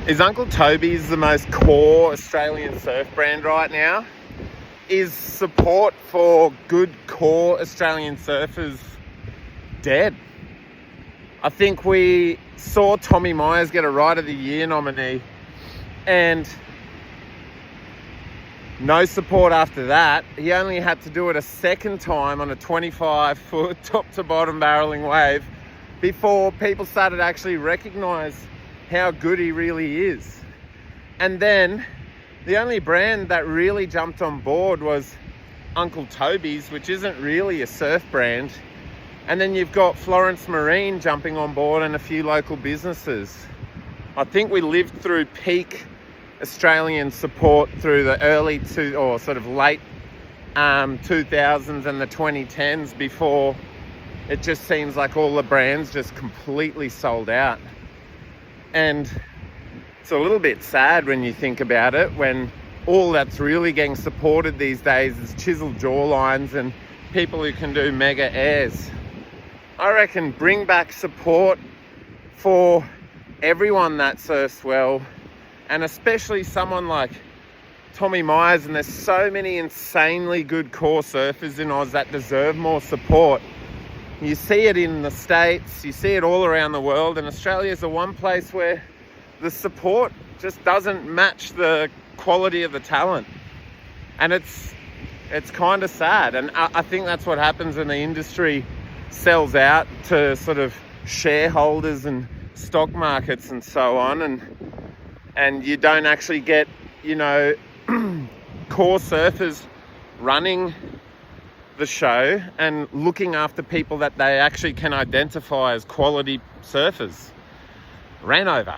Is Uncle Toby's the most core Australian surf brand right now? Is support for good core Australian surfers dead? I think we saw Tommy Myers get a Ride of the Year nominee and no support after that. He only had to do it a second time on a 25-foot top to bottom barreling wave before people started to actually recognise how good he really is. And then the only brand that really jumped on board was Uncle Toby's, which isn't really a surf brand. And then you've got Florence Marine jumping on board and a few local businesses. I think we lived through peak Australian support through the late 2000s and the 2010s before it just seems like all the brands just completely sold out. And it's a little bit sad when you think about it, when all that's really getting supported these days is chiseled jawlines and people who can do mega airs. I reckon bring back support for everyone that surfs well, and especially someone like Tommy Myers. And there's so many insanely good core surfers in Oz that deserve more support. You see it in the States, you see it all around the world, and Australia is the one place where the support just doesn't match the quality of the talent. And it's kind of sad. And I think that's what happens when the industry sells out to sort of shareholders and stock markets and so on, and you don't actually get, core surfers running the show and looking after people that they actually can identify as quality surfers. Ran over.